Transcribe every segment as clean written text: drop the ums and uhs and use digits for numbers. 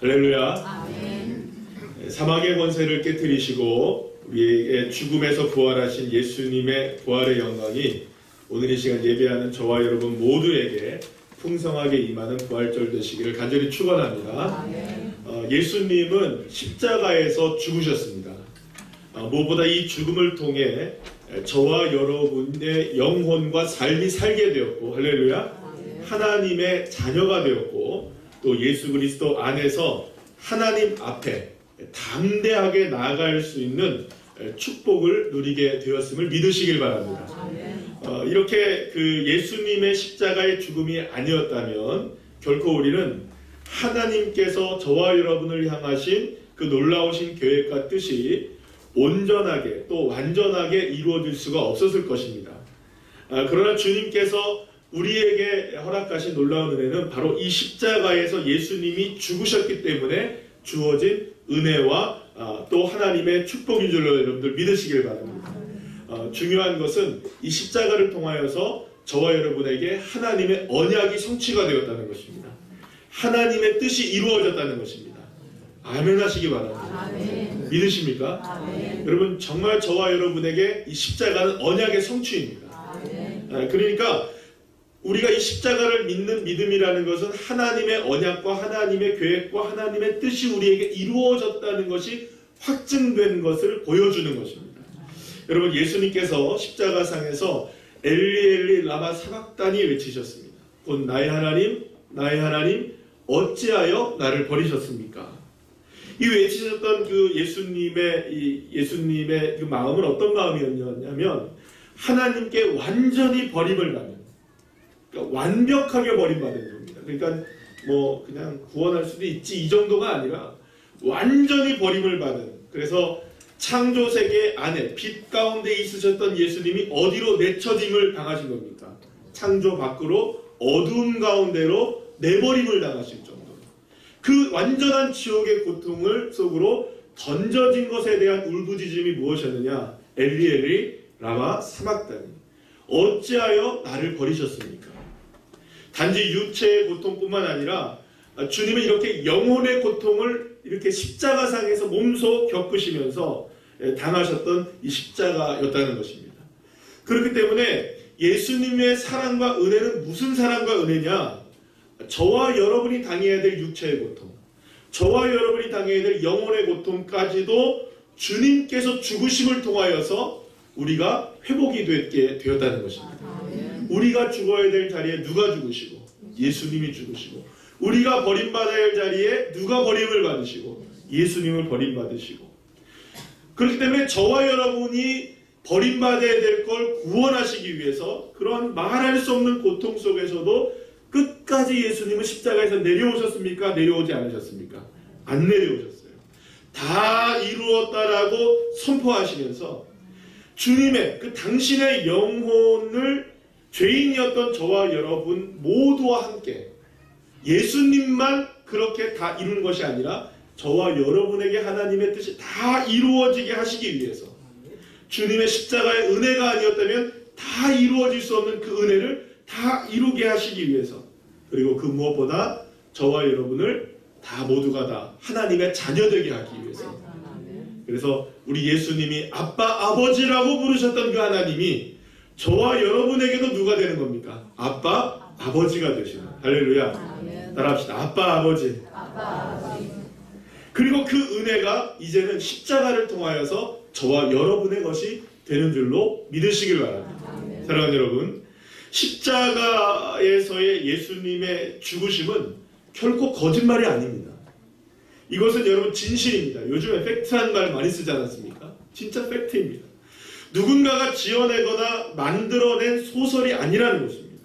할렐루야. 아멘. 사망의 권세를 깨뜨리시고 우리의 죽음에서 부활하신 예수님의 부활의 영광이 오늘 이 시간 예배하는 저와 여러분 모두에게 풍성하게 임하는 부활절 되시기를 간절히 축원합니다. 예수님은 십자가에서 죽으셨습니다. 무엇보다 이 죽음을 통해 저와 여러분의 영혼과 삶이 살게 되었고, 할렐루야, 하나님의 자녀가 되었고, 또 예수 그리스도 안에서 하나님 앞에 담대하게 나아갈 수 있는 축복을 누리게 되었음을 믿으시길 바랍니다. 이렇게 그 예수님의 십자가의 죽음이 아니었다면 결코 우리는 하나님께서 저와 여러분을 향하신 그 놀라우신 계획과 뜻이 온전하게 또 완전하게 이루어질 수가 없었을 것입니다. 그러나 주님께서 우리에게 허락하신 놀라운 은혜는 바로 이 십자가에서 예수님이 죽으셨기 때문에 주어진 은혜와 또 하나님의 축복인 줄로 여러분들 믿으시길 바랍니다. 중요한 것은 이 십자가를 통하여서 저와 여러분에게 하나님의 언약이 성취가 되었다는 것입니다. 하나님의 뜻이 이루어졌다는 것입니다. 아멘 하시기 바랍니다. 아멘. 믿으십니까? 아멘. 여러분 정말 저와 여러분에게 이 십자가는 언약의 성취입니다. 아멘. 그러니까 우리가 이 십자가를 믿는 믿음이라는 것은 하나님의 언약과 하나님의 계획과 하나님의 뜻이 우리에게 이루어졌다는 것이 확증된 것을 보여주는 것입니다. 여러분 예수님께서 십자가상에서 엘리 엘리 라마 사박다니 외치셨습니다. 곧 나의 하나님 나의 하나님 어찌하여 나를 버리셨습니까? 이 외치셨던 그 예수님의 그 마음은 어떤 마음이었냐면 하나님께 완전히 버림을 받는, 그러니까 완벽하게 버림받은 겁니다. 그러니까 뭐 그냥 구원할 수도 있지 이 정도가 아니라 완전히 버림을 받은, 그래서 창조세계 안에 빛 가운데 있으셨던 예수님이 어디로 내쳐짐을 당하신 겁니까? 창조 밖으로 어두운 가운데로 내버림을 당하실 정도로 그 완전한 지옥의 고통을 속으로 던져진 것에 대한 울부짖음이 무엇이었느냐? 엘리 엘리 라마 사박다니 어찌하여 나를 버리셨습니까? 단지 육체의 고통뿐만 아니라 주님은 이렇게 영혼의 고통을 이렇게 십자가상에서 몸소 겪으시면서 당하셨던 이 십자가였다는 것입니다. 그렇기 때문에 예수님의 사랑과 은혜는 무슨 사랑과 은혜냐? 저와 여러분이 당해야 될 육체의 고통, 저와 여러분이 당해야 될 영혼의 고통까지도 주님께서 죽으심을 통하여서 우리가 회복이 되게 되었다는 것입니다. 우리가 죽어야 될 자리에 누가 죽으시고 예수님이 죽으시고, 우리가 버림받아야 할 자리에 누가 버림을 받으시고 예수님을 버림받으시고, 그렇기 때문에 저와 여러분이 버림받아야 될 걸 구원하시기 위해서 그런 말할 수 없는 고통 속에서도 끝까지 예수님은 십자가에서 내려오셨습니까? 내려오지 않으셨습니까? 안 내려오셨어요. 다 이루었다라고 선포하시면서 주님의 그 당신의 영혼을 죄인이었던 저와 여러분 모두와 함께, 예수님만 그렇게 다 이룬 것이 아니라 저와 여러분에게 하나님의 뜻이 다 이루어지게 하시기 위해서, 주님의 십자가의 은혜가 아니었다면 다 이루어질 수 없는 그 은혜를 다 이루게 하시기 위해서, 그리고 그 무엇보다 저와 여러분을 다 모두가 다 하나님의 자녀되게 하기 위해서, 그래서 우리 예수님이 아빠 아버지라고 부르셨던 그 하나님이 저와 여러분에게도 누가 되는 겁니까? 아빠 아버지가 되시는, 할렐루야. 따라합시다. 아빠 아버지. 그리고 그 은혜가 이제는 십자가를 통하여서 저와 여러분의 것이 되는 줄로 믿으시길 바랍니다. 사랑하는 여러분, 십자가에서의 예수님의 죽으심은 결코 거짓말이 아닙니다. 이것은 여러분 진실입니다. 요즘에 팩트라는 말 많이 쓰지 않았습니까? 진짜 팩트입니다. 누군가가 지어내거나 만들어낸 소설이 아니라는 것입니다.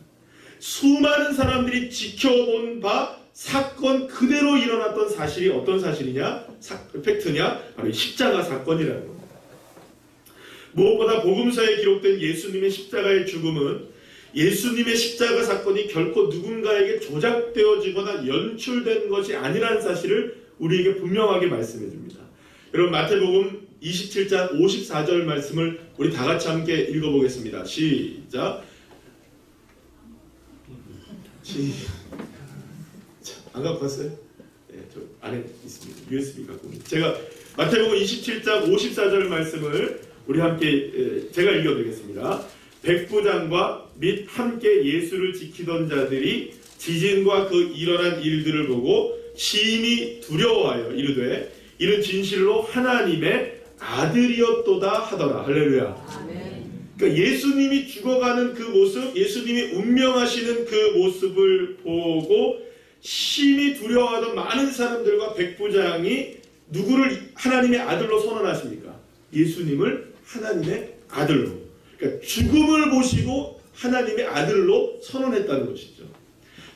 수많은 사람들이 지켜본 바 사건 그대로 일어났던 사실이 어떤 사실이냐? 팩트냐? 바로 십자가 사건이라는 겁니다. 무엇보다 복음서에 기록된 예수님의 십자가의 죽음은 예수님의 십자가 사건이 결코 누군가에게 조작되어지거나 연출된 것이 아니라는 사실을 우리에게 분명하게 말씀해 줍니다. 여러분 마태복음 27장 54절 말씀을 우리 다 같이 함께 읽어보겠습니다. 시작. 안 갖고 왔어요? 네, 저 안에 있습니다. USB 갖고 있는. 제가 마태복음 27장 54절 말씀을 우리 함께 제가 읽어드리겠습니다. 백부장과 및 함께 예수를 지키던 자들이 지진과 그 일어난 일들을 보고 심히 두려워하여 이르되 이는 진실로 하나님의 아들이었도다 하더라. 할렐루야. 아멘. 그러니까 예수님이 죽어가는 그 모습, 예수님이 운명하시는 그 모습을 보고 심히 두려워하던 많은 사람들과 백부장이 누구를 하나님의 아들로 선언하십니까? 예수님을 하나님의 아들로. 그러니까 죽음을 보시고 하나님의 아들로 선언했다는 것이죠.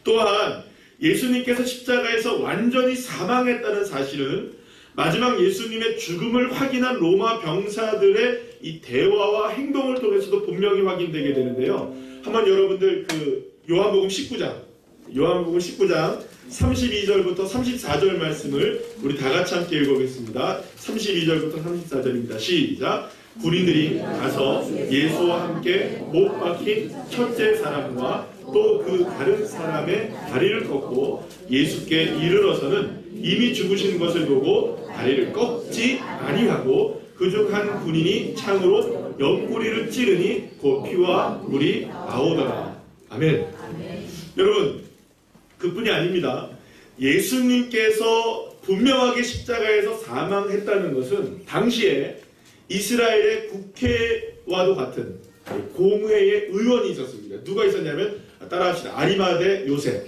또한 예수님께서 십자가에서 완전히 사망했다는 사실은 마지막 예수님의 죽음을 확인한 로마 병사들의 이 대화와 행동을 통해서도 분명히 확인되게 되는데요. 한번 여러분들 그 요한복음 19장 32절부터 34절 말씀을 우리 다 같이 함께 읽어보겠습니다. 32절부터 34절입니다. 시작. 군인들이 가서 예수와 함께 못 박힌 첫째 사람과 또 그 다른 사람의 다리를 꺾고 예수께 이르러서는 이미 죽으신 것을 보고 다리를 꺾지 아니하고 그중 한 군인이 창으로 옆구리를 찌르니 곧 피와 물이 나오더라. 아멘. 여러분, 그뿐이 아닙니다. 예수님께서 분명하게 십자가에서 사망했다는 것은 당시에 이스라엘의 국회와도 같은 공회의 의원이 있었습니다. 누가 있었냐면 따라합시다. 아리마대 요셉.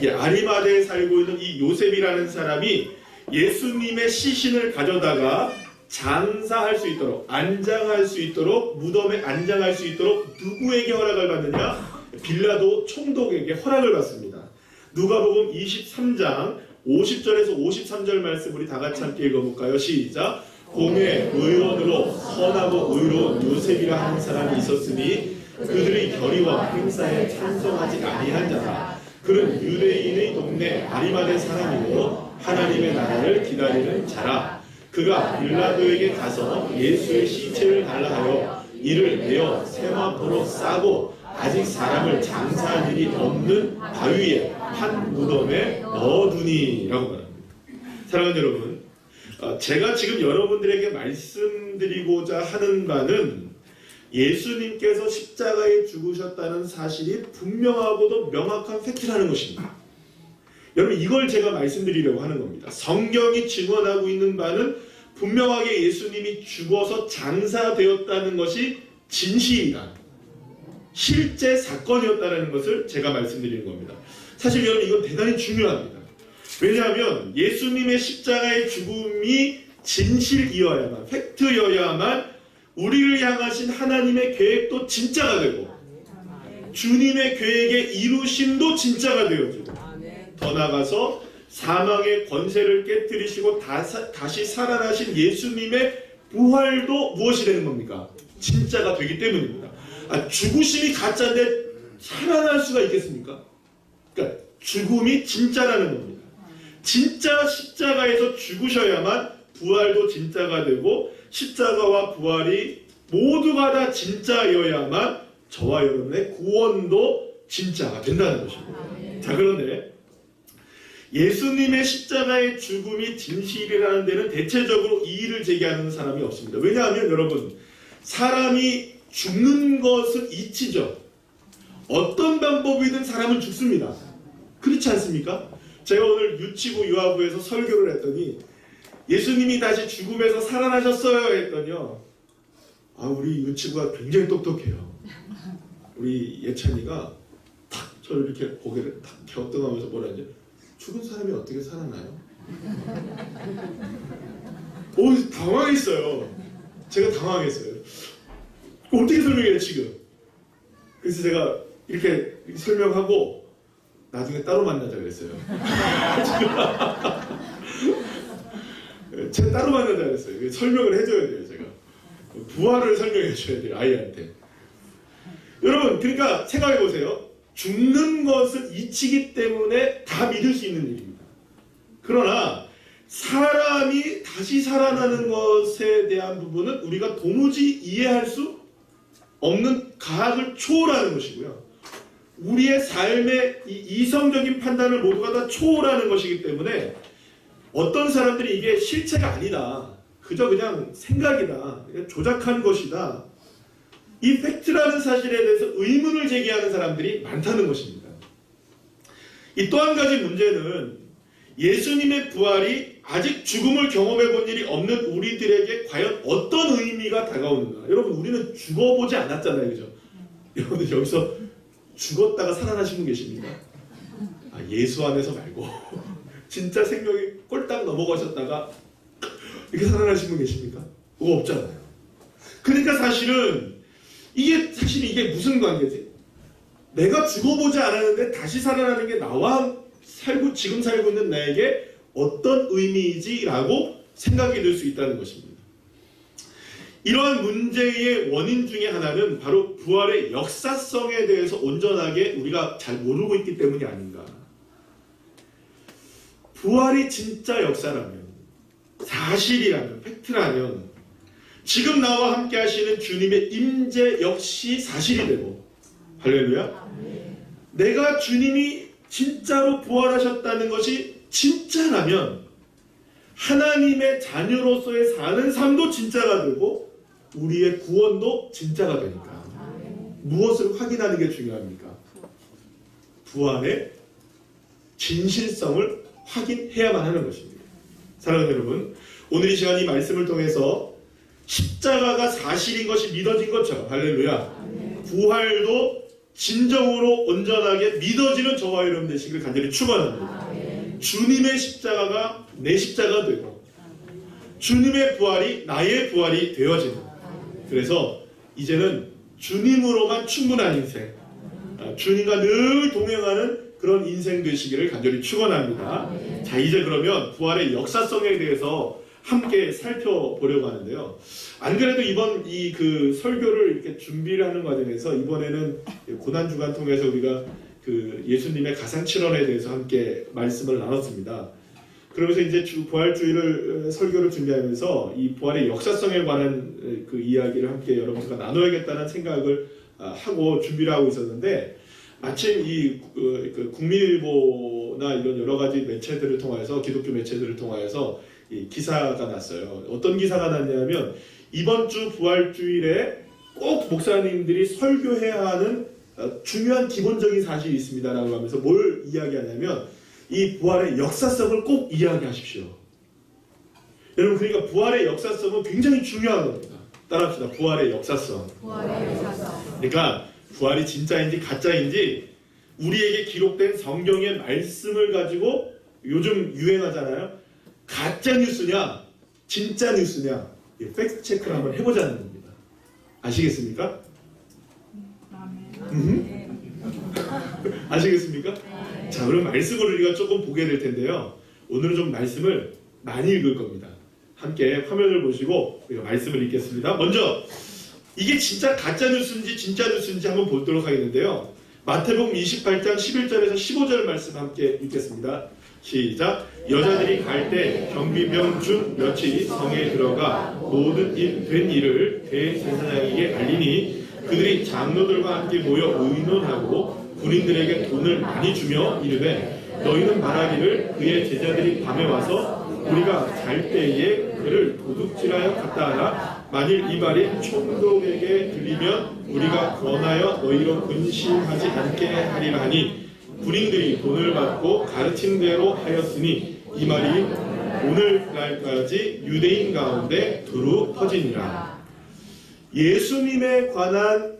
아리마대에 살고 있는 이 요셉이라는 사람이 예수님의 시신을 가져다가 장사할 수 있도록, 안장할 수 있도록, 무덤에 안장할 수 있도록 누구에게 허락을 받느냐? 빌라도 총독에게 허락을 받습니다. 누가복음 23장 50절에서 53절 말씀 우리 다 같이 함께 읽어볼까요? 시작. 공회 의원으로 선하고 의로운 요셉이라 하는 사람이 있었으니 그들의 결의와 행사에 찬성하지 아니한 자다. 그는 유대인의 동네 아리마대 사람이므로 하나님의 나라를 기다리는 자라. 그가 빌라도에게 가서 예수의 시체를 달라 하여 이를 내어 세마포로 싸고 아직 사람을 장사할 일이 없는 바위에 한 무덤에 넣어두니 라고 말합니다. 사랑하는 여러분, 제가 지금 여러분들에게 말씀드리고자 하는 바는 예수님께서 십자가에 죽으셨다는 사실이 분명하고도 명확한 팩트라는 것입니다. 여러분, 이걸 제가 말씀드리려고 하는 겁니다. 성경이 증언하고 있는 바는 분명하게 예수님이 죽어서 장사되었다는 것이 진실이다. 실제 사건이었다는 것을 제가 말씀드리는 겁니다. 사실 여러분, 이건 대단히 중요합니다. 왜냐하면 예수님의 십자가의 죽음이 진실이어야만, 팩트여야만 우리를 향하신 하나님의 계획도 진짜가 되고 주님의 계획의 이루심도 진짜가 되어지고 더 나아가서 사망의 권세를 깨뜨리시고 다시 살아나신 예수님의 부활도 무엇이 되는 겁니까? 진짜가 되기 때문입니다. 죽으심이 가짜인데 살아날 수가 있겠습니까? 그러니까 죽음이 진짜라는 겁니다. 진짜 십자가에서 죽으셔야만 부활도 진짜가 되고 십자가와 부활이 모두가 다 진짜여야만 저와 여러분의 구원도 진짜가 된다는 것입니다. 자, 그런데 예수님의 십자가의 죽음이 진실이라는 데는 대체적으로 이의를 제기하는 사람이 없습니다. 왜냐하면 여러분, 사람이 죽는 것은 이치죠. 어떤 방법이든 사람은 죽습니다. 그렇지 않습니까? 제가 오늘 유치부 유아부에서 설교를 했더니 예수님이 다시 죽음에서 살아나셨어요 했더니요, 우리 유치부가 굉장히 똑똑해요. 우리 예찬이가 탁 저를 이렇게 고개를 탁 갸우뚱하면서 뭐라 하지? 죽은 사람이 어떻게 살아나요? 당황했어요. 제가 당황했어요. 어떻게 설명해요 지금? 그래서 제가 이렇게 설명하고 나중에 따로 만나자 그랬어요. 제가 따로 만나자 그랬어요. 설명을 해줘야 돼요. 제가 부활을 설명해 줘야 돼요, 아이한테. 여러분, 그러니까 생각해 보세요. 죽는 것은 이치기 때문에 다 믿을 수 있는 일입니다. 그러나 사람이 다시 살아나는 것에 대한 부분은 우리가 도무지 이해할 수 없는 가학을 초월하는 것이고요. 우리의 삶의 이 이성적인 판단을 모두가 다 초월하는 것이기 때문에 어떤 사람들이 이게 실체가 아니다. 그저 그냥 생각이다. 그냥 조작한 것이다. 이 팩트라는 사실에 대해서 의문을 제기하는 사람들이 많다는 것입니다. 이 또 한 가지 문제는 예수님의 부활이 아직 죽음을 경험해 본 일이 없는 우리들에게 과연 어떤 의미가 다가오는가. 여러분, 우리는 죽어보지 않았잖아요. 그죠? 여러분들 여기서 죽었다가 살아나신 분 계십니까? 아, 예수 안에서 말고 진짜 생명이 꼴딱 넘어가셨다가 이렇게 살아나신 분 계십니까? 그거 없잖아요. 그러니까 사실은 이게 무슨 관계지? 내가 죽어보지 않았는데 다시 살아나는 게 나와 지금 살고 있는 나에게 어떤 의미이지라고 생각이 들 수 있다는 것입니다. 이러한 문제의 원인 중에 하나는 바로 부활의 역사성에 대해서 온전하게 우리가 잘 모르고 있기 때문이 아닌가. 부활이 진짜 역사라면, 사실이라면, 팩트라면 지금 나와 함께 하시는 주님의 임재 역시 사실이 되고, 할렐루야. 내가 주님이 진짜로 부활하셨다는 것이 진짜라면 하나님의 자녀로서의 사는 삶도 진짜가 되고 우리의 구원도 진짜가 되니까 무엇을 확인하는 게 중요합니까? 부활의 진실성을 확인해야만 하는 것입니다. 사랑하는 여러분, 오늘 이 시간 이 말씀을 통해서 십자가가 사실인 것이 믿어진 것처럼, 할렐루야, 부활도 진정으로 온전하게 믿어지는 저와 여러분 되시길 간절히 축원합니다. 주님의 십자가가 내 십자가가 되고 주님의 부활이 나의 부활이 되어지는, 그래서 이제는 주님으로만 충분한 인생, 주님과 늘 동행하는 그런 인생 되시기를 간절히 축원합니다. 자, 이제 그러면 부활의 역사성에 대해서 함께 살펴보려고 하는데요. 안 그래도 이번 그 설교를 이렇게 준비를 하는 과정에서 이번에는 고난주간 통해서 우리가 그 예수님의 가상칠언에 대해서 함께 말씀을 나눴습니다. 그러면서 이제 부활주의를 설교를 준비하면서 이 부활의 역사성에 관한 그 이야기를 함께 여러분들과 나눠야겠다는 생각을 하고 준비를 하고 있었는데, 마침 그 국민일보나 이런 여러 가지 매체들을 통해서, 기독교 매체들을 통해서 이 기사가 났어요. 어떤 기사가 났냐면, 이번 주 부활주일에 꼭 목사님들이 설교해야 하는 중요한 기본적인 사실이 있습니다라고 하면서 뭘 이야기하냐면 이 부활의 역사성을 꼭 이야기하십시오. 여러분, 그러니까 부활의 역사성은 굉장히 중요한 겁니다. 따라합시다. 부활의 역사성. 부활의 역사성. 그러니까 부활이 진짜인지 가짜인지 우리에게 기록된 성경의 말씀을 가지고, 요즘 유행하잖아요. 가짜 뉴스냐 진짜 뉴스냐, 팩트 체크를 한번 해보자는 겁니다. 아시겠습니까? 아시겠습니까? 자, 그럼 말씀을 우리가 조금 보게 될 텐데요. 오늘은 좀 말씀을 많이 읽을 겁니다. 함께 화면을 보시고 우리가 말씀을 읽겠습니다. 먼저 이게 진짜 가짜 뉴스인지 진짜 뉴스인지 한번 보도록 하겠는데요. 마태복음 28장 11절에서 15절 말씀 함께 읽겠습니다. 시작. 여자들이 갈 때 경비병 중 몇이 성에 들어가 모든 된 일을 대제사장에게 알리니 그들이 장로들과 함께 모여 의논하고 군인들에게 돈을 많이 주며 이르되, 너희는 말하기를 그의 제자들이 밤에 와서 우리가 잘 때에 그를 도둑질하여 갔다 하라. 만일 이 말이 총독에게 들리면 우리가 권하여 너희로 근심하지 않게 하리라 하니, 군인들이 돈을 받고 가르친 대로 하였으니 이 말이 오늘날까지 유대인 가운데 두루 퍼지니라. 예수님에 관한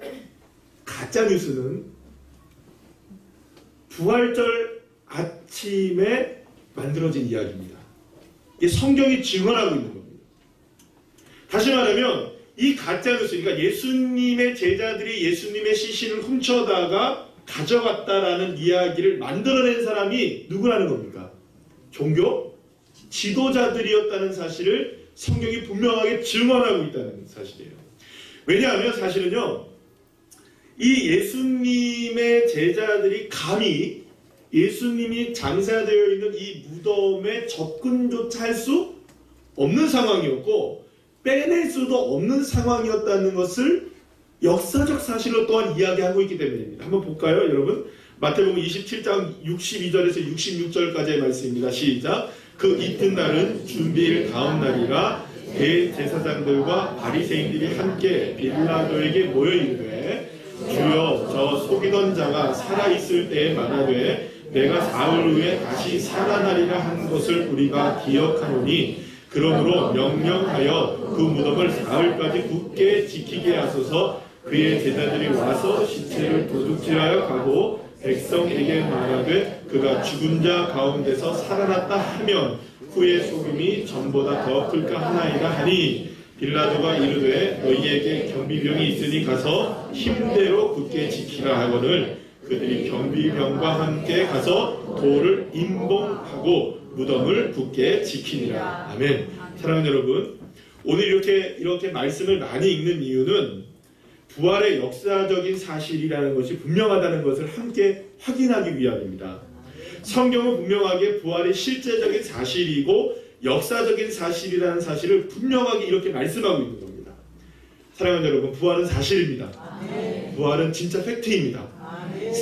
가짜 뉴스는 부활절 아침에 만들어진 이야기입니다. 이게 성경이 증언하고 있는 겁니다. 다시 말하면 이 가짜 뉴스, 그러니까 예수님의 제자들이 예수님의 시신을 훔쳐다가 가져갔다라는 이야기를 만들어낸 사람이 누구라는 겁니까? 종교 지도자들이었다는 사실을 성경이 분명하게 증언하고 있다는 사실이에요. 왜냐하면 사실은요, 이 예수님의 제자들이 감히 예수님이 장사되어 있는 이 무덤에 접근조차 할 수 없는 상황이었고 빼낼 수도 없는 상황이었다는 것을 역사적 사실로 또한 이야기하고 있기 때문입니다. 한번 볼까요, 여러분? 마태복음 27장 62절에서 66절까지의 말씀입니다. 시작. 그 이튿날은 준비일 다음 날이라 대제사장들과 바리새인들이 함께 빌라도에게 모여 이르되 주여 저 속이던 자가 살아있을 때에 말하되 내가 사흘 후에 다시 살아나리라 한 것을 우리가 기억하노니 그러므로 명령하여 그 무덤을 사흘까지 굳게 지키게 하소서. 그의 제자들이 와서 시체를 도둑질하여 가고 백성에게 말하되 그가 죽은 자 가운데서 살아났다 하면 후에 소금이 전보다 더 클까 하나이라 하니 빌라도가 이르되 너희에게 경비병이 있으니 가서 힘대로 굳게 지키라 하거늘 그들이 경비병과 함께 가서 돌을 임봉하고 무덤을 굳게 지키니라. 아멘. 사랑하는 여러분, 오늘 이렇게 말씀을 많이 읽는 이유는 부활의 역사적인 사실이라는 것이 분명하다는 것을 함께 확인하기 위함입니다. 성경은 분명하게 부활의 실제적인 사실이고 역사적인 사실이라는 사실을 분명하게 이렇게 말씀하고 있는 겁니다. 사랑하는 여러분, 부활은 사실입니다. 부활은 진짜 팩트입니다.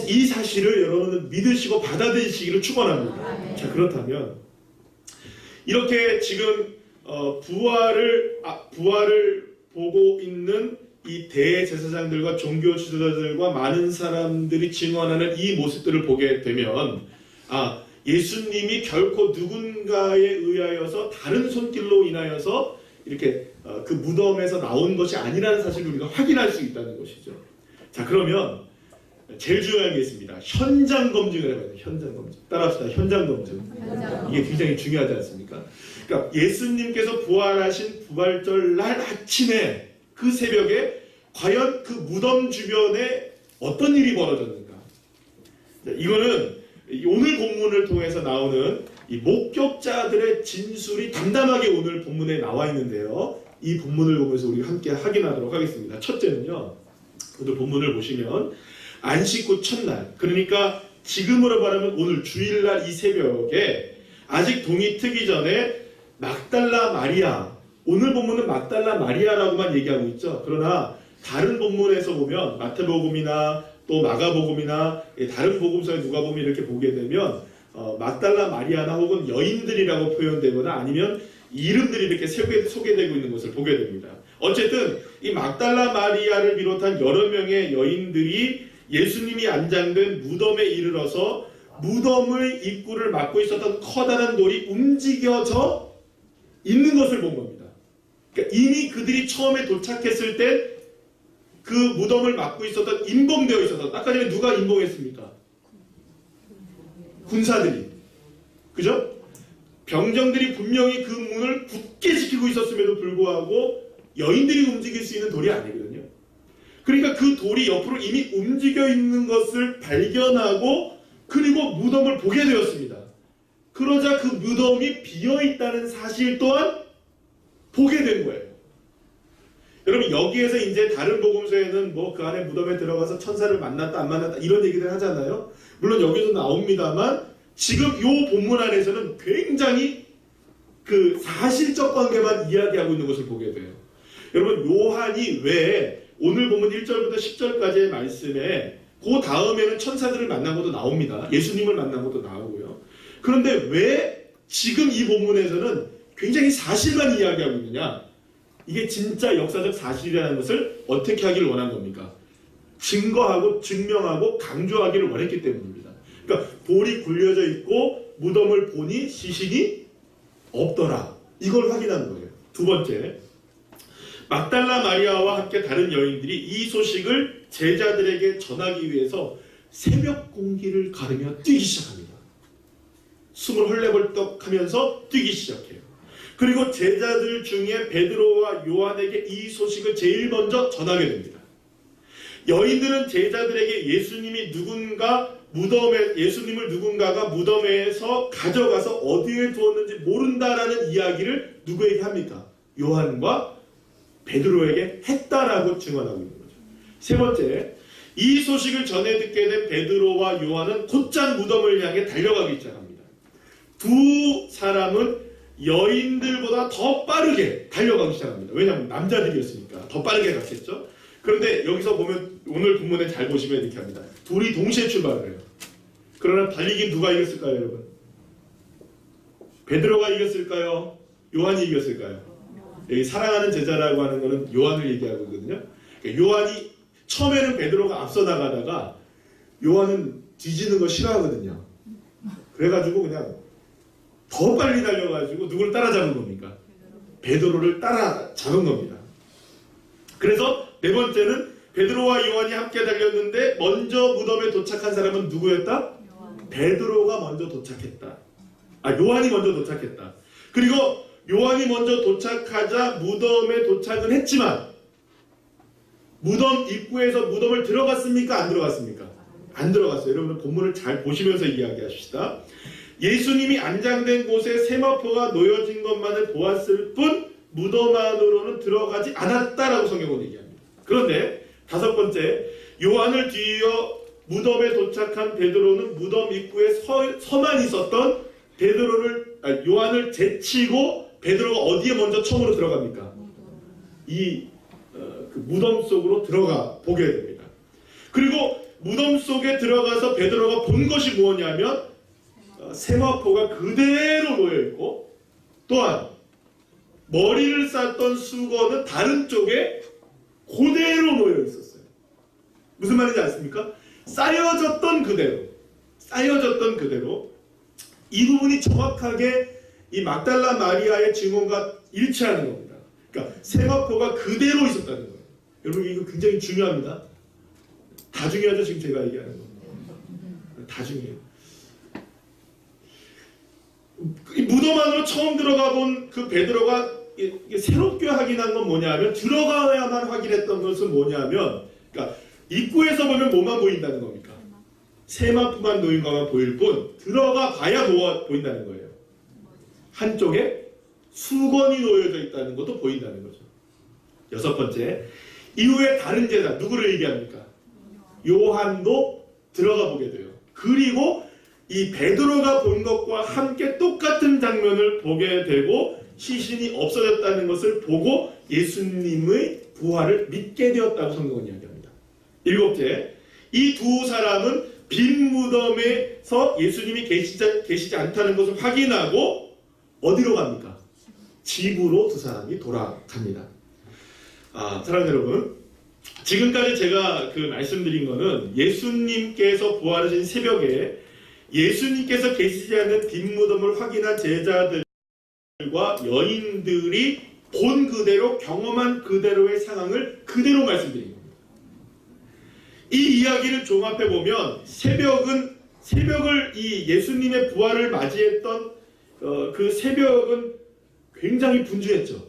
이 사실을 여러분은 믿으시고 받아들이시기를 축원합니다. 자, 그렇다면 이렇게 지금 부활을 보고 있는 이 대제사장들과 종교 지도자들과 많은 사람들이 증언하는 이 모습들을 보게 되면 예수님이 결코 누군가에 의하여서 다른 손길로 인하여서 이렇게 그 무덤에서 나온 것이 아니라는 사실을 우리가 확인할 수 있다는 것이죠. 자, 그러면 제일 중요한 게 있습니다. 현장 검증을 해봐야 돼요. 현장 검증. 따라합시다. 현장 검증. 이게 굉장히 중요하지 않습니까? 그러니까 예수님께서 부활하신 부활절 날 아침에 그 새벽에 과연 그 무덤 주변에 어떤 일이 벌어졌는가? 이거는 오늘 본문을 통해서 나오는 이 목격자들의 진술이 담담하게 오늘 본문에 나와 있는데요. 이 본문을 보면서 우리가 함께 확인하도록 하겠습니다. 첫째는요. 오늘 본문을 보시면 안식 후 첫날, 그러니까 지금으로 말하면 오늘 주일날 이 새벽에 아직 동이 트기 전에 막달라 마리아, 오늘 본문은 막달라 마리아라고만 얘기하고 있죠. 그러나 다른 본문에서 보면 마태복음이나 또 마가복음이나 다른 복음서에 누가 보면 이렇게 보게 되면 막달라 마리아나 혹은 여인들이라고 표현되거나 아니면 이름들이 이렇게 소개되고 있는 것을 보게 됩니다. 어쨌든 이 막달라 마리아를 비롯한 여러 명의 여인들이 예수님이 안장된 무덤에 이르러서 무덤의 입구를 막고 있었던 커다란 돌이 움직여져 있는 것을 본 겁니다. 그러니까 이미 그들이 처음에 도착했을 때 그 무덤을 막고 있었던 임봉되어 있어서 아까 전에 누가 임봉했습니까? 군사들이. 그죠? 병정들이 분명히 그 문을 굳게 지키고 있었음에도 불구하고 여인들이 움직일 수 있는 돌이 아니거든요. 그러니까 그 돌이 옆으로 이미 움직여 있는 것을 발견하고 그리고 무덤을 보게 되었습니다. 그러자 그 무덤이 비어 있다는 사실 또한 보게 된 거예요. 여러분, 여기에서 이제 다른 복음서에는 뭐 그 안에 무덤에 들어가서 천사를 만났다 안 만났다 이런 얘기들 하잖아요. 물론 여기서 나옵니다만 지금 이 본문 안에서는 굉장히 그 사실적 관계만 이야기하고 있는 것을 보게 돼요. 여러분, 요한이 왜 오늘 보면 1절부터 10절까지의 말씀에 그 다음에는 천사들을 만난 것도 나옵니다. 예수님을 만난 것도 나오고요. 그런데 왜 지금 이 본문에서는 굉장히 사실만 이야기하고 있느냐? 이게 진짜 역사적 사실이라는 것을 어떻게 하기를 원한 겁니까? 증거하고 증명하고 강조하기를 원했기 때문입니다. 그러니까 돌이 굴려져 있고 무덤을 보니 시신이 없더라. 이걸 확인하는 거예요. 두 번째, 막달라 마리아와 함께 다른 여인들이 이 소식을 제자들에게 전하기 위해서 새벽 공기를 가르며 뛰기 시작합니다. 숨을 헐레벌떡 하면서 뛰기 시작해요. 그리고 제자들 중에 베드로와 요한에게 이 소식을 제일 먼저 전하게 됩니다. 여인들은 제자들에게 예수님을 누군가가 무덤에서 가져가서 어디에 두었는지 모른다라는 이야기를 누구에게 합니까? 요한과 베드로에게 했다라고 증언하고 있는 거죠. 세 번째, 이 소식을 전해 듣게 된 베드로와 요한은 곧장 무덤을 향해 달려가기 시작합니다. 두 사람은 여인들보다 더 빠르게 달려가기 시작합니다. 왜냐하면 남자들이었으니까 더 빠르게 갔겠죠. 그런데 여기서 보면 오늘 본문에 잘 보시면 이렇게 합니다. 둘이 동시에 출발을 해요. 그러나 달리기 누가 이겼을까요, 여러분? 베드로가 이겼을까요? 요한이 이겼을까요? 여기 사랑하는 제자라고 하는 거는 요한을 얘기하고 있거든요. 그러니까 요한이 처음에는 베드로가 앞서 나가다가 요한은 뒤지는 거 싫어하거든요. 그래가지고 그냥 더 빨리 달려가지고 누구를 따라잡은 겁니까? 베드로를 따라잡은 겁니다. 그래서 네 번째는 베드로와 요한이 함께 달렸는데 먼저 무덤에 도착한 사람은 누구였다? 베드로가 먼저 도착했다. 요한이 먼저 도착했다. 그리고 요한이 먼저 도착하자 무덤에 도착은 했지만 무덤 입구에서 무덤을 들어갔습니까? 안 들어갔습니까? 안 들어갔어요. 여러분 본문을 잘 보시면서 이야기하십시다. 예수님이 안장된 곳에 세마포가 놓여진 것만을 보았을 뿐 무덤 안으로는 들어가지 않았다라고 성경은 얘기합니다. 그런데 다섯 번째, 요한을 뒤이어 무덤에 도착한 베드로는 무덤 입구에 서만 있었던 요한을 제치고 베드로가 어디에 먼저 처음으로 들어갑니까? 그 무덤 속으로 들어가 보게 됩니다. 그리고 무덤 속에 들어가서 베드로가 본 것이 무엇이냐면 세마포가 그대로 놓여있고 또한 머리를 쌌던 수건은 다른 쪽에 그대로 놓여있었어요. 무슨 말인지 아십니까? 쌓여졌던 그대로 이 부분이 정확하게 이 막달라 마리아의 증언과 일치하는 겁니다. 그러니까 세마포가 그대로 있었다는 거예요. 여러분 이거 굉장히 중요합니다. 다 중요하죠. 지금 제가 얘기하는 거. 다 중요해요. 이 무덤 안으로 처음 들어가 본 그 베드로가 새롭게 확인한 건 뭐냐면 들어가야만 확인했던 것은 뭐냐면 그러니까 입구에서 보면 뭐만 보인다는 겁니까? 세마포만 놓인 것만 보일 뿐 들어가 봐야 뭐가 보인다는 거예요. 한쪽에 수건이 놓여져 있다는 것도 보인다는 거죠. 여섯 번째, 이후에 다른 제자 누구를 얘기합니까? 요한도 들어가 보게 돼요. 그리고 이 베드로가 본 것과 함께 똑같은 장면을 보게 되고 시신이 없어졌다는 것을 보고 예수님의 부활을 믿게 되었다고 성경은 이야기합니다. 일곱째, 이 두 사람은 빈 무덤에서 예수님이 계시지 않다는 것을 확인하고 어디로 갑니까? 집으로 두 사람이 돌아갑니다. 사랑하는 여러분, 지금까지 제가 말씀드린 거는 예수님께서 부활하신 새벽에 예수님께서 계시지 않는 빈 무덤을 확인한 제자들과 여인들이 본 그대로 경험한 그대로의 상황을 그대로 말씀드린 겁니다. 이 이야기를 종합해 보면 새벽을 이 예수님의 부활을 맞이했던 그 새벽은 굉장히 분주했죠.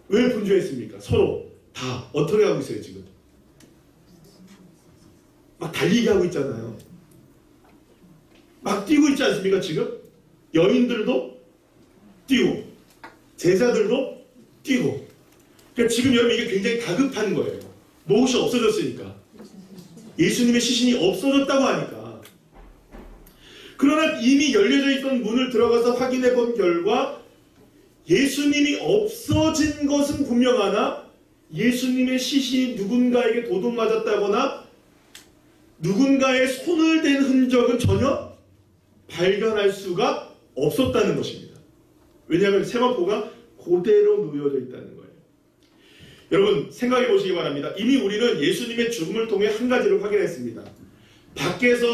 왜 분주했습니까? 서로 다 어떻게 하고 있어요 지금? 막 달리기 하고 있잖아요. 막 뛰고 있지 않습니까 지금? 여인들도 뛰고 제자들도 뛰고 그러니까 지금 여러분 이게 굉장히 다급한 거예요. 무엇이 없어졌으니까. 예수님의 시신이 없어졌다고 하니까. 그러나 이미 열려져 있던 문을 들어가서 확인해 본 결과 예수님이 없어진 것은 분명하나 예수님의 시신이 누군가에게 도둑맞았다거나 누군가의 손을 댄 흔적은 전혀 발견할 수가 없었다는 것입니다. 왜냐하면 세마포가 그대로 놓여져 있다는 거예요. 여러분 생각해 보시기 바랍니다. 이미 우리는 예수님의 죽음을 통해 한 가지를 확인했습니다. 밖에서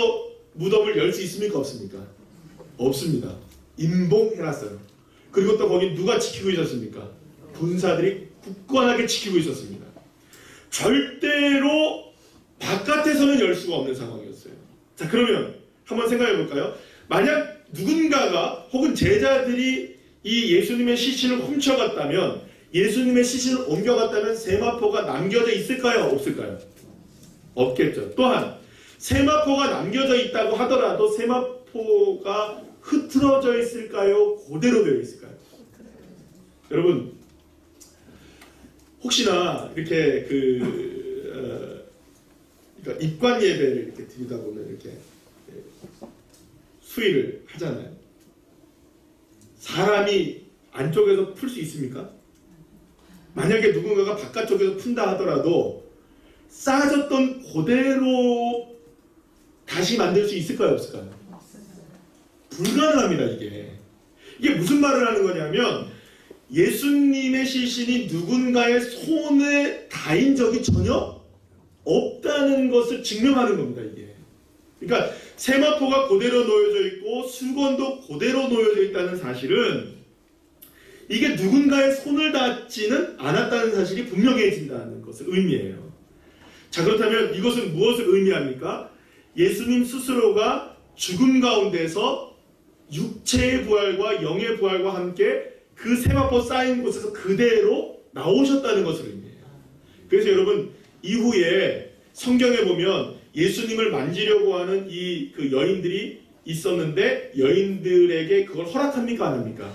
무덤을 열 수 있습니까? 없습니까? 없습니다. 임봉해놨어요. 그리고 또 거기 누가 지키고 있었습니까? 군사들이 굳건하게 지키고 있었습니다. 절대로 바깥에서는 열 수가 없는 상황이었어요. 자, 그러면 한번 생각해 볼까요? 만약 누군가가 혹은 제자들이 이 예수님의 시신을 훔쳐갔다면 예수님의 시신을 옮겨갔다면 세마포가 남겨져 있을까요? 없을까요? 없겠죠. 또한 세마포가 남겨져 있다고 하더라도 세마포가 흐트러져 있을까요? 그대로 되어 있을까요? 여러분 혹시나 이렇게 그러니까 입관 예배를 이렇게 드리다 보면 이렇게 수의를 하잖아요. 사람이 안쪽에서 풀 수 있습니까? 만약에 누군가가 바깥쪽에서 푼다 하더라도 쌓아졌던 그대로 다시 만들 수 있을까요, 없을까요? 불가능합니다. 이게 무슨 말을 하는 거냐면 예수님의 시신이 누군가의 손에 닿인 적이 전혀 없다는 것을 증명하는 겁니다. 그러니까 세마포가 그대로 놓여져 있고 수건도 그대로 놓여져 있다는 사실은 이게 누군가의 손을 닿지는 않았다는 사실이 분명해진다는 것을 의미해요. 자, 그렇다면 이것은 무엇을 의미합니까? 예수님 스스로가 죽음 가운데서 육체의 부활과 영의 부활과 함께 그 세마포 쌓인 곳에서 그대로 나오셨다는 것을 의미해요. 그래서 여러분 이후에 성경에 보면 예수님을 만지려고 하는 그 여인들이 있었는데 여인들에게 그걸 허락합니까 안 합니까?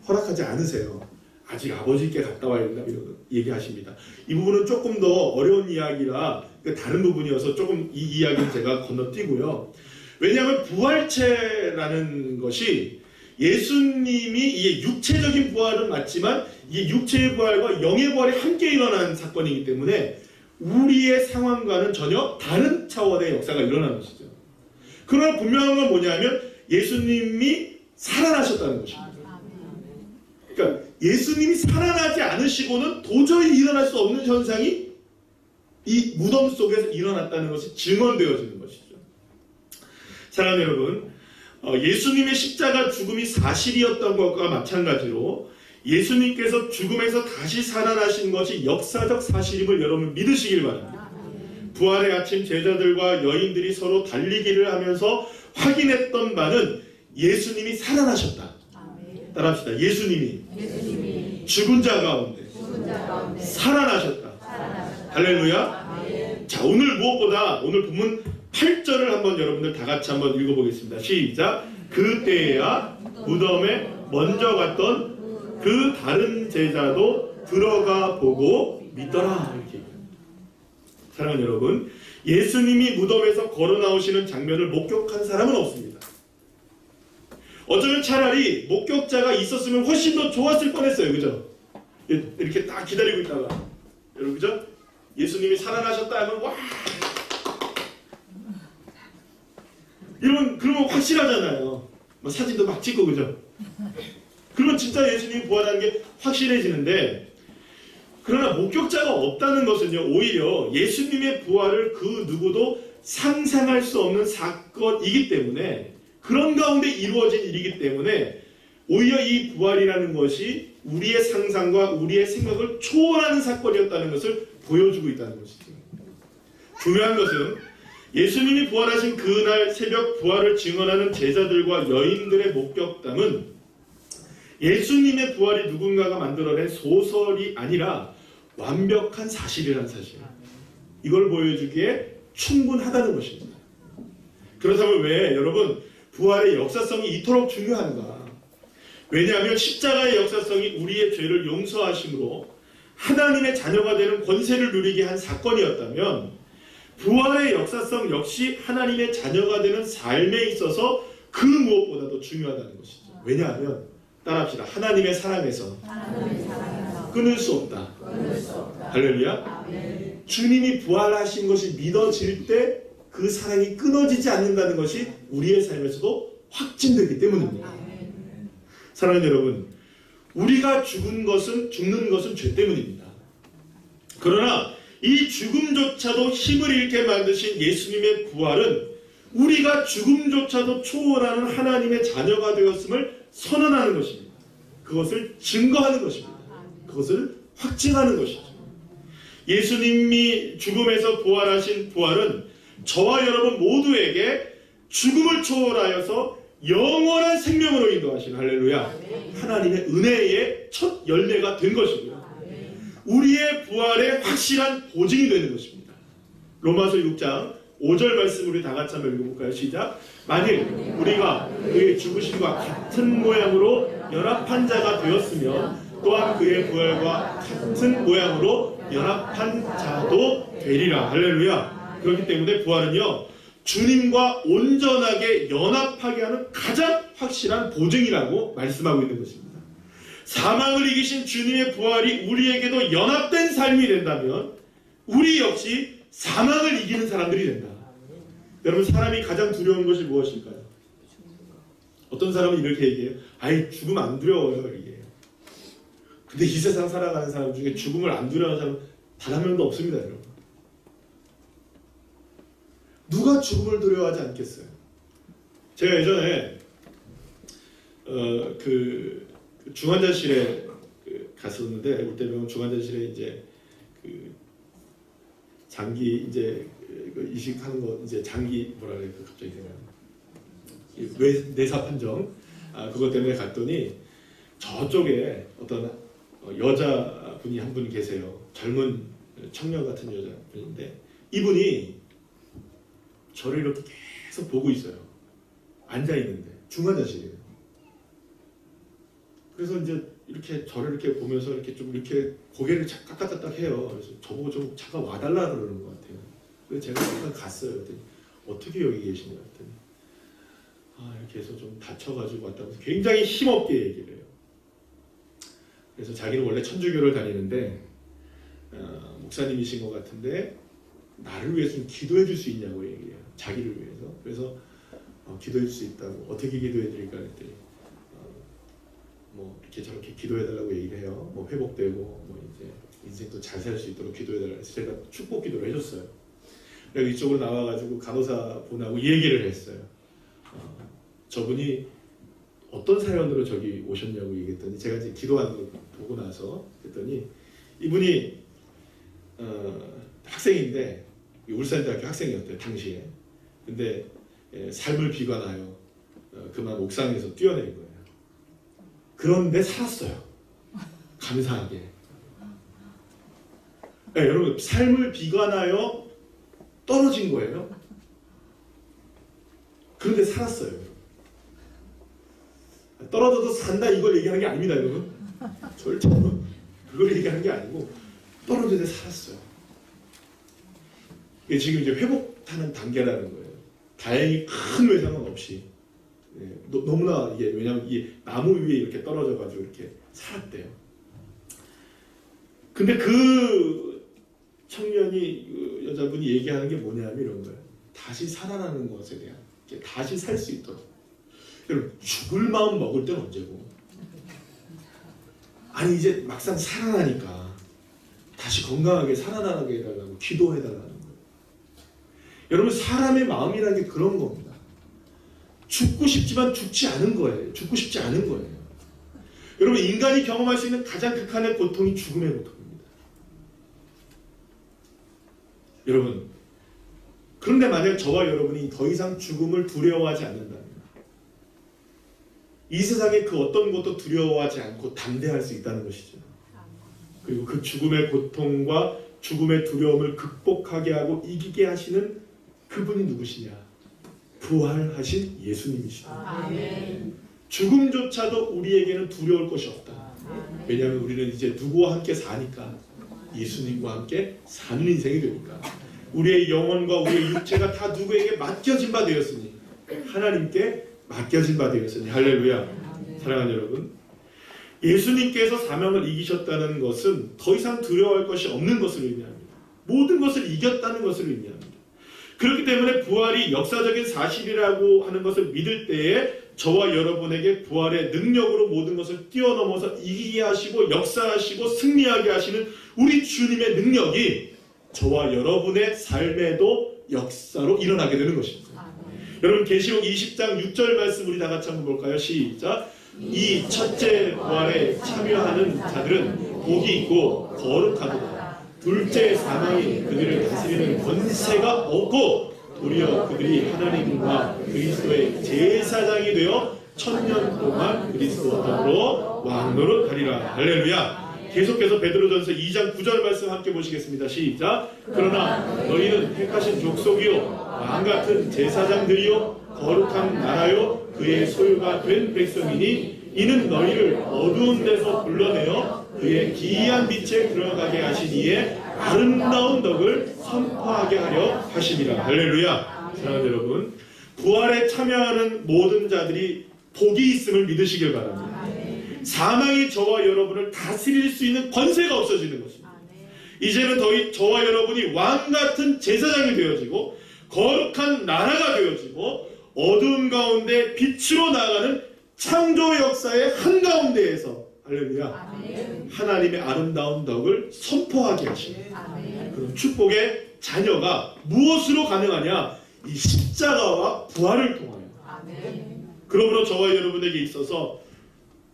허락하지 않으세요. 아직 아버지께 갔다 와야 된다 이런 얘기하십니다. 이 부분은 조금 더 어려운 이야기라 다른 부분이어서 조금 이 이야기는 제가 건너뛰고요. 왜냐하면 부활체라는 것이 예수님이 이게 육체적인 부활은 맞지만 이게 육체의 부활과 영의 부활이 함께 일어나는 사건이기 때문에 우리의 상황과는 전혀 다른 차원의 역사가 일어나는 것이죠. 그러나 분명한 건 뭐냐면 예수님이 살아나셨다는 것입니다. 그러니까 예수님이 살아나지 않으시고는 도저히 일어날 수 없는 현상이 이 무덤 속에서 일어났다는 것이 증언되어지는 것이죠. 사랑하는 여러분, 예수님의 십자가 죽음이 사실이었던 것과 마찬가지로 예수님께서 죽음에서 다시 살아나신 것이 역사적 사실임을 여러분 믿으시길 바랍니다. 부활의 아침 제자들과 여인들이 서로 달리기를 하면서 확인했던 바는 예수님이 살아나셨다. 따라합시다. 예수님이 죽은 자 가운데 살아나셨다. 할렐루야. 자, 오늘 무엇보다 오늘 본문 8절을 한번 여러분들 다 같이 한번 읽어보겠습니다. 시작. 그때야 무덤에 먼저 갔던 그 다른 제자도 들어가 보고 믿더라. 이렇게. 사랑하는 여러분, 예수님이 무덤에서 걸어 나오시는 장면을 목격한 사람은 없습니다. 어쩌면 차라리 목격자가 있었으면 훨씬 더 좋았을 뻔했어요. 그죠? 이렇게 딱 기다리고 있다가 여러분 그죠? 예수님이 살아나셨다 하면 와 그러면 확실하잖아요. 뭐 사진도 막 찍고 그죠? 그러면 진짜 예수님이 부활하는 게 확실해지는데 그러나 목격자가 없다는 것은요 오히려 예수님의 부활을 그 누구도 상상할 수 없는 사건이기 때문에 그런 가운데 이루어진 일이기 때문에 오히려 이 부활이라는 것이 우리의 상상과 우리의 생각을 초월하는 사건이었다는 것을 보여주고 있다는 것이죠. 중요한 것은 예수님이 부활하신 그날 새벽 부활을 증언하는 제자들과 여인들의 목격담은 예수님의 부활이 누군가가 만들어낸 소설이 아니라 완벽한 사실이라는 사실. 이걸 보여주기에 충분하다는 것입니다. 그렇다면 왜 여러분 부활의 역사성이 이토록 중요한가? 왜냐하면 십자가의 역사성이 우리의 죄를 용서하심으로 하나님의 자녀가 되는 권세를 누리게 한 사건이었다면 부활의 역사성 역시 하나님의 자녀가 되는 삶에 있어서 그 무엇보다도 중요하다는 것이죠. 왜냐하면 따라합시다. 하나님의 사랑에서 끊을 수 없다. 할렐루야. 주님이 부활하신 것이 믿어질 때 그 사랑이 끊어지지 않는다는 것이 우리의 삶에서도 확증되기 때문입니다. 사랑하는 여러분, 우리가 죽는 것은 죄 때문입니다. 그러나 이 죽음조차도 힘을 잃게 만드신 예수님의 부활은 우리가 죽음조차도 초월하는 하나님의 자녀가 되었음을 선언하는 것입니다. 그것을 증거하는 것입니다. 그것을 확증하는 것이죠. 예수님이 죽음에서 부활하신 부활은 저와 여러분 모두에게 죽음을 초월하여서 영원한 생명으로 인도하신 할렐루야 하나님의 은혜의 첫 열매가 된 것이고요. 우리의 부활의 확실한 보증이 되는 것입니다. 로마서 6장 5절 말씀 우리 다 같이 한번 읽어볼까요? 시작. 만일 우리가 그의 죽으심과 같은 모양으로 연합한 자가 되었으면 또한 그의 부활과 같은 모양으로 연합한 자도 되리라. 할렐루야. 그렇기 때문에 부활은요 주님과 온전하게 연합하게 하는 가장 확실한 보증이라고 말씀하고 있는 것입니다. 사망을 이기신 주님의 부활이 우리에게도 연합된 삶이 된다면 우리 역시 사망을 이기는 사람들이 된다. 여러분, 사람이 가장 두려운 것이 무엇일까요? 어떤 사람은 이렇게 얘기해요. 아이, 죽음 안 두려워요. 이게. 근데 이 세상 살아가는 사람 중에 죽음을 안 두려워하는 사람 단 한 명도 없습니다. 여러분. 누가 죽음을 두려워하지 않겠어요? 제가 예전에 그 중환자실에 갔었는데, 롯데병원 중환자실에 이제 그 장기 이제 이식하는 거, 이제 장기 뭐라 그래, 갑자기 생각나. 뇌사 판정, 그것 때문에 갔더니 저쪽에 어떤 여자분이 한 분 계세요. 젊은 청년 같은 여자분인데, 이분이 저를 이렇게 계속 보고 있어요. 앉아 있는데 중환자실이에요. 그래서 이제 이렇게 저를 이렇게 보면서 이렇게 좀 이렇게 고개를 까딱까딱 해요. 그래서 저보고 좀 잠깐 와달라 그러는 것 같아요. 그래서 제가 잠깐 갔어요. 그랬더니 어떻게 여기 계시냐 했더니 이렇게 해서 좀 다쳐가지고 왔다고 해서 굉장히 힘없게 얘기를 해요. 그래서 자기는 원래 천주교를 다니는데 목사님이신 것 같은데 나를 위해서 좀 기도해 줄 수 있냐고 얘기해요. 자기를 위해서. 그래서 기도해 줄 수 있다고. 어떻게 기도해 드릴까 했더니 뭐 이렇게 저렇게 기도해 달라고 얘기를 해요. 뭐 회복되고 뭐 이제 인생도 잘 살 수 있도록 기도해 달라고 해서 제가 축복 기도를 해줬어요. 그리고 이쪽으로 나와가지고 간호사 분하고 얘기를 했어요. 저분이 어떤 사연으로 저기 오셨냐고 얘기했더니, 제가 이제 기도하는 거 보고 나서 그랬더니 이분이 학생인데 울산대학교 학생이었대요 당시에. 근데 삶을 비관하여 그만 옥상에서 뛰어내린 거예요. 그런데 살았어요. 감사하게. 네, 여러분, 삶을 비관하여 떨어진 거예요. 그런데 살았어요. 떨어져도 산다 이걸 얘기하는 게 아닙니다, 여러분. 절대로 그걸 얘기하는 게 아니고 떨어져도 살았어요. 이게 지금 이제 회복하는 단계라는 거예요. 다행히 큰 외상은 없이. 네, 너무나 이게, 왜냐하면 이 나무 위에 이렇게 떨어져가지고 이렇게 살았대요. 근데 그 청년이, 그 여자분이 얘기하는 게 뭐냐면 이런 거예요. 다시 살아나는 것에 대한, 다시 살 수 있도록. 여러분, 죽을 마음 먹을 때는 언제고? 아니, 이제 막상 살아나니까 다시 건강하게 살아나게 해달라고 기도해달라는 거예요. 여러분, 사람의 마음이라는 게 그런 겁니다. 죽고 싶지만 죽지 않은 거예요. 죽고 싶지 않은 거예요. 여러분, 인간이 경험할 수 있는 가장 극한의 고통이 죽음의 고통입니다. 여러분, 그런데 만약 저와 여러분이 더 이상 죽음을 두려워하지 않는다면, 이 세상에 그 어떤 것도 두려워하지 않고 담대할 수 있다는 것이죠. 그리고 그 죽음의 고통과 죽음의 두려움을 극복하게 하고 이기게 하시는 그분이 누구시냐? 부활하신 예수님이시다. 아멘. 죽음조차도 우리에게는 두려울 것이 없다. 왜냐하면 우리는 이제 누구와 함께 사니까, 예수님과 함께 사는 인생이 되니까. 우리의 영혼과 우리의 육체가 다 누구에게 맡겨진 바 되었으니, 하나님께 맡겨진 바 되었으니. 할렐루야. 사랑하는 여러분, 예수님께서 사명을 이기셨다는 것은 더 이상 두려워할 것이 없는 것을 의미합니다. 모든 것을 이겼다는 것을 의미합니다. 그렇기 때문에 부활이 역사적인 사실이라고 하는 것을 믿을 때에 저와 여러분에게 부활의 능력으로 모든 것을 뛰어넘어서 이기게 하시고 역사하시고 승리하게 하시는 우리 주님의 능력이 저와 여러분의 삶에도 역사로 일어나게 되는 것입니다. 여러분, 계시록 20장 6절 말씀 우리 다 같이 한번 볼까요? 시작. 이 첫째 부활에 참여하는 자들은 복이 있고 거룩하도다. 둘째 사망이 그들을 다스리는 권세가 없고 도리어 그들이 하나님과 그리스도의 제사장이 되어 1000년 동안 그리스도와 더불어 왕노릇하리라. 할렐루야. 계속해서 베드로전서 2장 9절 말씀 함께 보시겠습니다. 시작. 그러나 너희는 택하신 족속이요 왕같은 제사장들이요 거룩한 나라요 그의 소유가 된 백성이니 이는 너희를 어두운 데서 불러내어 그의 기이한 빛에 들어가게 하신 이의 아름다운 덕을 선포하게 하려 하심이라. 할렐루야. 사랑하는 여러분, 부활에 참여하는 모든 자들이 복이 있음을 믿으시길 바랍니다. 사망이 저와 여러분을 다스릴 수 있는 권세가 없어지는 것입니다. 이제는 저와 여러분이 왕 같은 제사장이 되어지고 거룩한 나라가 되어지고 어두운 가운데 빛으로 나아가는 창조 역사의 한가운데에서 할렐루야 하나님의 아름다운 덕을 선포하게 하시는 그런 축복의 자녀가 무엇으로 가능하냐? 이 십자가와 부활을 통하여. 그러므로 저와 여러분에게 있어서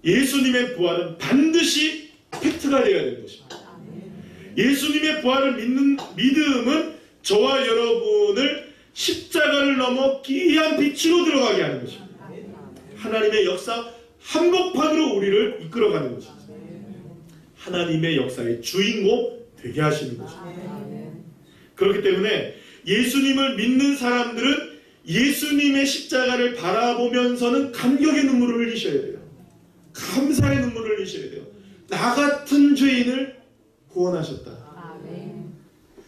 예수님의 부활은 반드시 팩트가 되어야 되는 것입니다. 예수님의 부활을 믿는 믿음은 저와 여러분을 십자가를 넘어 기이한 빛으로 들어가게 하는 것입니다. 하나님의 역사 한복판으로 우리를 이끌어가는 것입니다. 하나님의 역사의 주인공 되게 하시는 것입니다. 그렇기 때문에 예수님을 믿는 사람들은 예수님의 십자가를 바라보면서는 감격의 눈물을 흘리셔야 돼요. 감사의 눈물을 흘리셔야 돼요. 나 같은 죄인을 구원하셨다.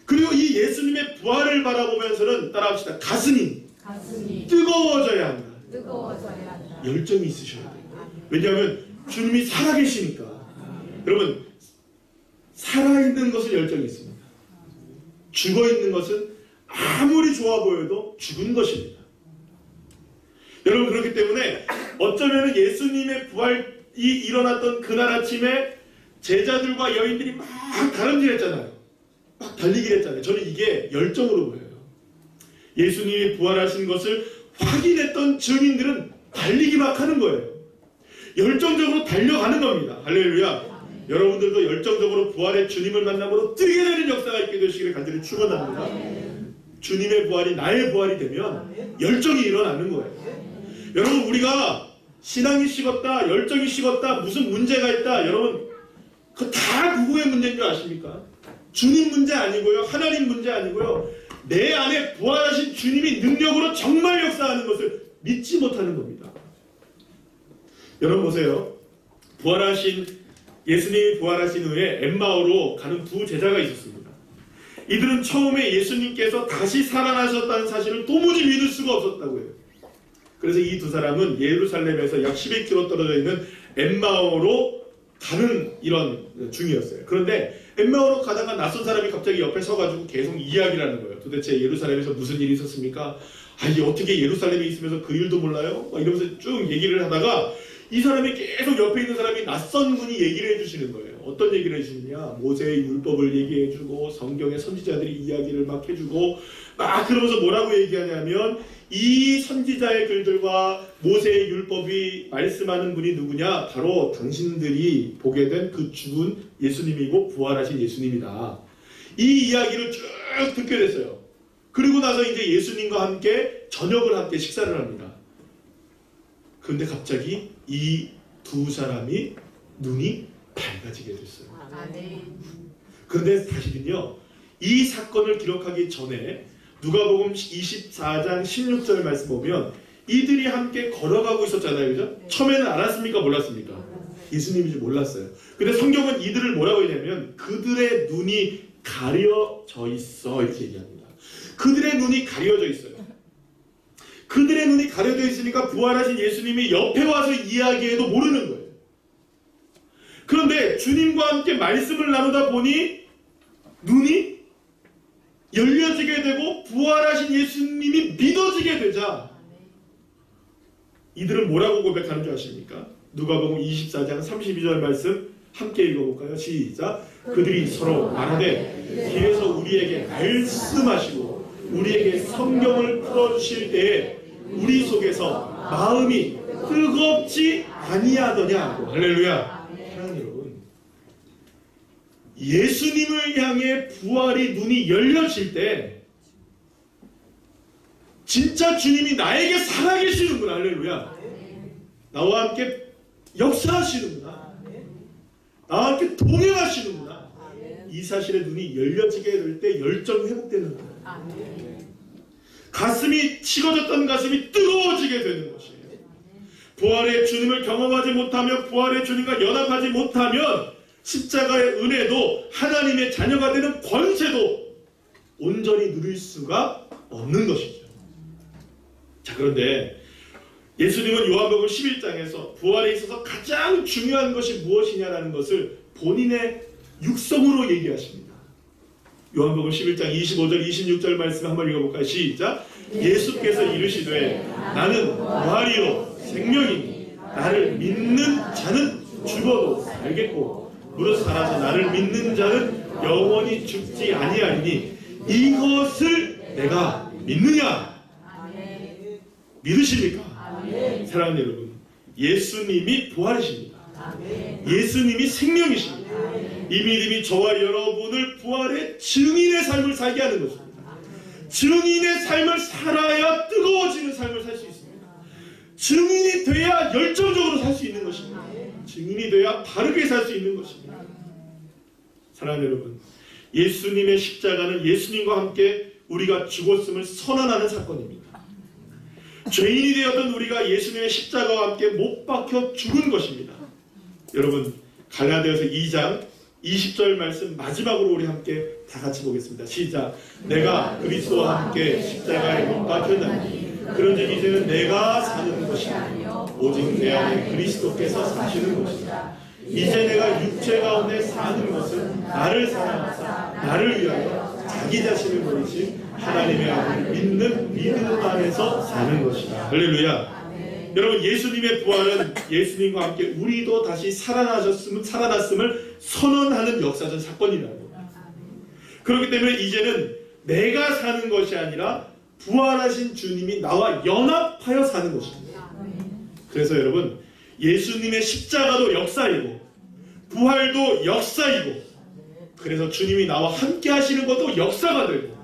그리고 이 예수님의 부활을 바라보면서는 따라합시다. 가슴이 뜨거워져야 한다. 열정이 있으셔야 돼요. 왜냐하면 주님이 살아계시니까. 여러분, 살아있는 것은 열정이 있습니다. 죽어있는 것은 아무리 좋아 보여도 죽은 것입니다. 여러분, 그렇기 때문에 어쩌면 예수님의 부활이 일어났던 그날 아침에 제자들과 여인들이 막 다름질했잖아요. 막 달리기를 했잖아요. 저는 이게 열정으로 보여요. 예수님이 부활하신 것을 확인했던 증인들은 달리기 막 하는 거예요. 열정적으로 달려가는 겁니다. 할렐루야. 여러분들도 열정적으로 부활의 주님을 만남으로 뛰게 되는 역사가 있게 되시기를 간절히 축원합니다. 주님의 부활이 나의 부활이 되면 열정이 일어나는 거예요. 여러분, 우리가 신앙이 식었다, 열정이 식었다, 무슨 문제가 있다, 여러분 그 다 누구의 문제인 줄 아십니까? 주님 문제 아니고요, 하나님 문제 아니고요, 내 안에 부활하신 주님이 능력으로 정말 역사하는 것을 믿지 못하는 겁니다. 여러분 보세요. 예수님이 부활하신 후에 엠마오로 가는 두 제자가 있었습니다. 이들은 처음에 예수님께서 다시 살아나셨다는 사실을 도무지 믿을 수가 없었다고 해요. 그래서 이 두 사람은 예루살렘에서 약 11km 떨어져 있는 엠마오로 가는 이런 중이었어요. 그런데 엠마오로 가다가 낯선 사람이 갑자기 옆에 서가지고 계속 이야기를 하는 거예요. 도대체 예루살렘에서 무슨 일이 있었습니까? 아니, 어떻게 예루살렘에 있으면서 그 일도 몰라요? 막 이러면서 쭉 얘기를 하다가 이 사람이 계속 옆에 있는 사람이 낯선 분이 얘기를 해주시는 거예요. 어떤 얘기를 해주느냐? 모세의 율법을 얘기해주고 성경의 선지자들이 이야기를 막 해주고 막 그러면서 뭐라고 얘기하냐면 이 선지자의 글들과 모세의 율법이 말씀하는 분이 누구냐? 바로 당신들이 보게 된 그 죽은 예수님이고 부활하신 예수님이다. 이 이야기를 쭉 듣게 됐어요. 그리고 나서 이제 예수님과 함께 저녁을 함께 식사를 합니다. 그런데 갑자기 이 두 사람이 눈이 밝아지게 됐어요. 그런데 사실은요, 이 사건을 기록하기 전에 누가복음 24장 16절 말씀 보면 이들이 함께 걸어가고 있었잖아요. 그죠? 처음에는 알았습니까? 몰랐습니까? 예수님인지 몰랐어요. 근데 성경은 이들을 뭐라고 했냐면 그들의 눈이 가려져 있어 이렇게 얘기합니다. 그들의 눈이 가려져 있어요. 그들의 눈이 가려져 있으니까 부활하신 예수님이 옆에 와서 이야기해도 모르는 거예요. 그런데 주님과 함께 말씀을 나누다 보니 눈이 열려지게 되고 부활하신 예수님이 믿어지게 되자 이들은 뭐라고 고백하는 줄 아십니까? 누가복음 24장 32절 말씀 함께 읽어볼까요? 시작. 그들이 서로 말하되 길에서 우리에게 말씀하시고 우리에게 성경을 풀어주실 때에 우리 속에서 마음이 뜨겁지 아니하더냐고. 할렐루야. 사랑하는 여러분, 예수님을 향해 부활이 눈이 열려질 때 진짜 주님이 나에게 살아계시는구나. 할렐루야. 나와 함께 역사하시는구나. 나와 함께 동행하시는구나. 이 사실에 눈이 열려지게 될 때 열정이 회복되는 거예요. 가슴이 식어졌던 가슴이 뜨거워지게 되는 것이에요. 부활의 주님을 경험하지 못하며 부활의 주님과 연합하지 못하면 십자가의 은혜도 하나님의 자녀가 되는 권세도 온전히 누릴 수가 없는 것이죠. 자, 그런데 예수님은 요한복음 11장에서 부활에 있어서 가장 중요한 것이 무엇이냐라는 것을 본인의 육성으로 얘기하십니다. 요한복음 11장 25절 26절 말씀 한번 읽어볼까요? 시작. 예수께서 이르시되 나는 부활이요 생명이니 나를 믿는 자는 죽어도 살겠고 무릇 살아서 나를 믿는 자는 영원히 죽지 아니하리니 이것을 내가 믿느냐? 믿으십니까? 사랑하는 여러분, 예수님이 부활이십니다. 예수님이 생명이십니다. 이 믿음이 저와 여러분을 부활의 증인의 삶을 살게 하는 것입니다. 증인의 삶을 살아야 뜨거워지는 삶을 살 수 있습니다. 증인이 돼야 열정적으로 살 수 있는 것입니다. 증인이 돼야 바르게 살 수 있는 것입니다. 사랑하는 여러분, 예수님의 십자가는 예수님과 함께 우리가 죽었음을 선언하는 사건입니다. 죄인이 되었던 우리가 예수님의 십자가와 함께 못 박혀 죽은 것입니다. 여러분, 갈라디아서 2장 20절 말씀 마지막으로 우리 함께 다 같이 보겠습니다. 시작. 내가 그리스도와 함께 십자가에 못 박혔나니 그런즉 이제는 내가 사는 것이 아니요 오직 내 안에 그리스도께서 사시는 것이다. 이제 내가 육체 가운데 사는 것은 나를 사랑하사 나를 위하여 자기 자신을 버리신 하나님의 아들을 믿는 믿음 안에서 사는 것이다. 할렐루야. 여러분, 예수님의 부활은 예수님과 함께 우리도 다시 살아났음을 선언하는 역사적 사건이라는 겁니다. 그렇기 때문에 이제는 내가 사는 것이 아니라 부활하신 주님이 나와 연합하여 사는 것입니다. 그래서 여러분, 예수님의 십자가도 역사이고 부활도 역사이고 그래서 주님이 나와 함께 하시는 것도 역사가 되고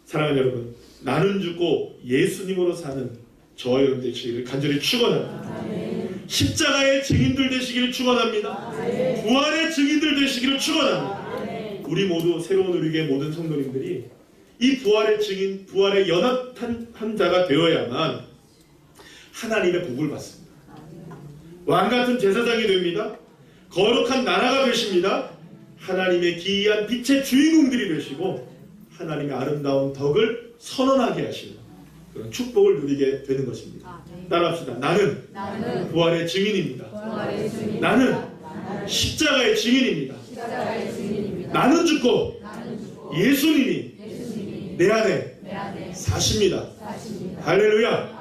사랑하는 여러분, 나는 죽고 예수님으로 사는 저와 여러분 되시기를 간절히 축원합니다. 십자가의 증인들 되시기를 축원합니다. 부활의 증인들 되시기를 축원합니다. 우리 모두 새로운 우리의 모든 성도님들이 이 부활의 증인, 부활의 연합한 자가 되어야만 하나님의 복을 받습니다. 왕같은 제사장이 됩니다. 거룩한 나라가 되십니다. 하나님의 기이한 빛의 주인공들이 되시고 하나님의 아름다운 덕을 선언하게 하시는 그런 축복을 누리게 되는 것입니다. 따라합시다. 나는 부활의 증인입니다. 나는 십자가의 증인입니다. 나는 죽고 예수님이 내 안에 사십니다. 할렐루야.